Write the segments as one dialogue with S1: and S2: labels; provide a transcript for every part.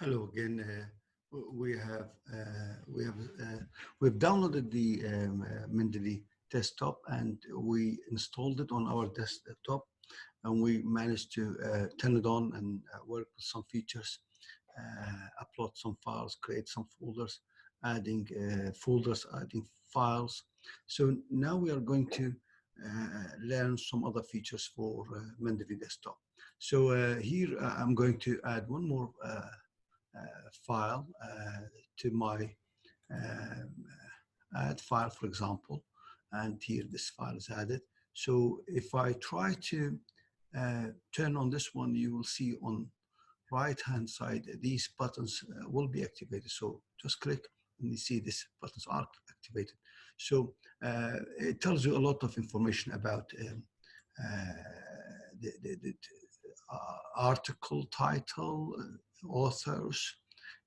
S1: Hello again. We have we have we've downloaded the Mendeley desktop and we installed it on our desktop, and we managed to turn it on and work with some features, upload some files, create some folders, adding folders, adding files. So now we are going to learn some other features for Mendeley desktop. So here I'm going to add one more file to my um, add file, for example, and here this file is added. So if I try to turn on this one, you will see on right hand side these buttons will be activated. So just click and you see these buttons are activated. So it tells you a lot of information about the article title, authors,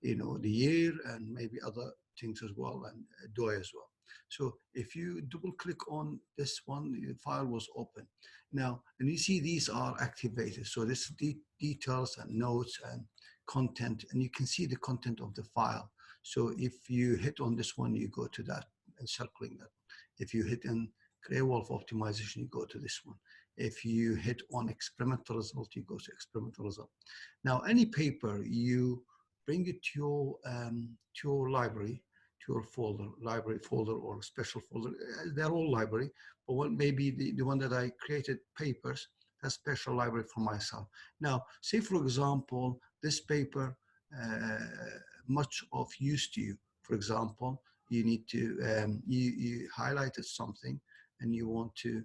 S1: the year, and maybe other things as well, and DOI as well. So if you double click on this one, the file was open. Now, and you see these are activated. So this is details and notes and content, and you can see the content of the file. So if you hit on this one, you go to that and circling that. If you hit in Gray Wolf optimization, you go to this one. If you hit on experimental result, you go to experimental result. Now, any paper, you bring it to your library, to your folder, library folder or special folder. They're all library, but what maybe the one that I created papers, that's special library for myself. Now, say for example, this paper much of use to you. For example, you need to you highlighted something and you want to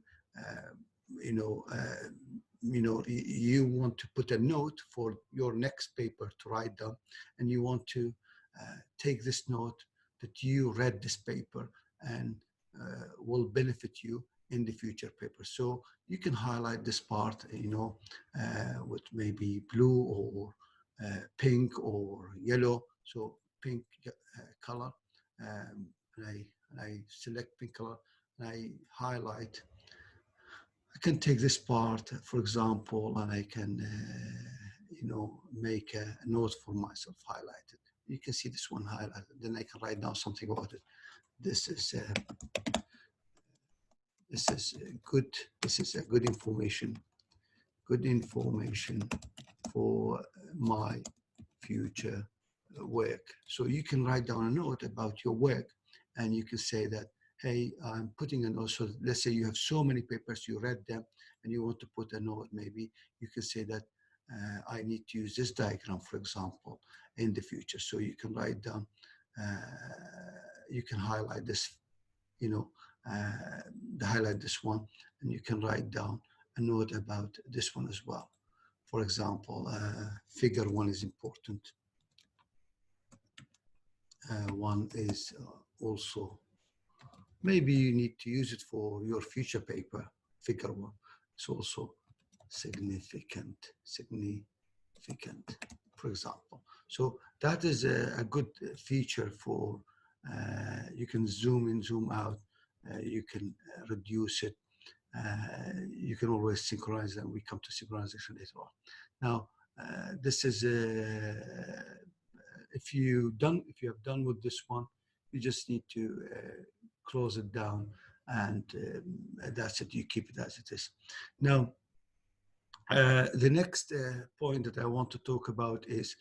S1: you want to put a note for your next paper to write down, and you want to take this note that you read this paper and will benefit you in the future paper. So you can highlight this part, with maybe blue or pink or yellow. So pink color, and I select pink color and I highlight. I can take this part, for example, and I can, make a note for myself highlighted. You can see this one highlighted. Then I can write down something about it. This is good. This is a good information. Good information for my future work. So you can write down a note about your work, and you can say that, hey, I'm putting a note. So let's say you have so many papers, you read them, and you want to put a note. Maybe you can say that I need to use this diagram, for example, in the future. So you can write down, you can highlight this, highlight this one, and you can write down a note about this one as well. For example, figure 1 is important. One is also, maybe you need to use it for your future paper. Figure 1 is also significant, for example. So that is a good feature for, you can zoom in, zoom out, you can reduce it. You can always synchronize, and we come to synchronization later on. Now, this is if you have done with this one, you just need to close it down, and that's it. You keep it as it is. Now, the next point that I want to talk about is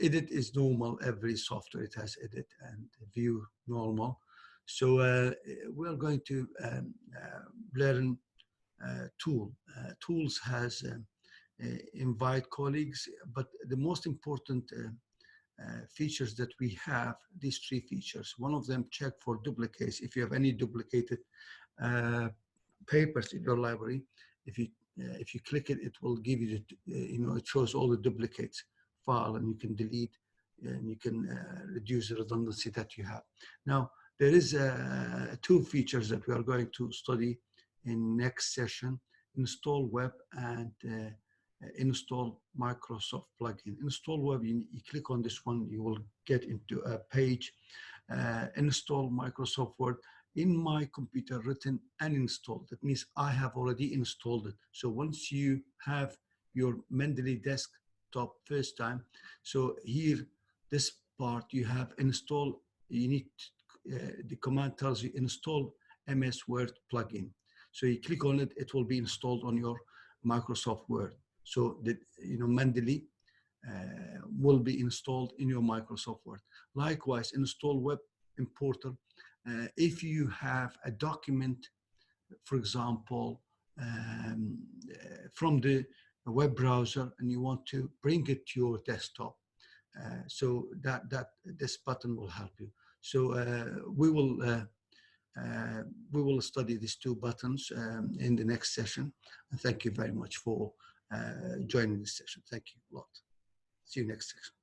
S1: edit is normal. Every software, it has edit and view normal. So we're going to learn tool. Tools has invite colleagues, but the most important features that we have, these 3 features. One of them, check for duplicates. If you have any duplicated papers in your library, if you click it, it will give you the, it shows all the duplicates file, and you can delete, and you can reduce the redundancy that you have. Now, there is 2 features that we are going to study in next session: install web and install Microsoft plugin. Install web, you click on this one, you will get into a page. Install Microsoft Word. In my computer, written and installed. That means I have already installed it. So once you have your Mendeley desktop first time. So here, this part you have install, you need, the command tells you install MS Word plugin. So you click on it, it will be installed on your Microsoft Word. So that, Mendeley will be installed in your Microsoft Word. Likewise, install Web Importer. If you have a document, for example, from the web browser and you want to bring it to your desktop, so that this button will help you. So we will study these two buttons in the next session. And thank you very much for joining this session. Thank you a lot. See you next session.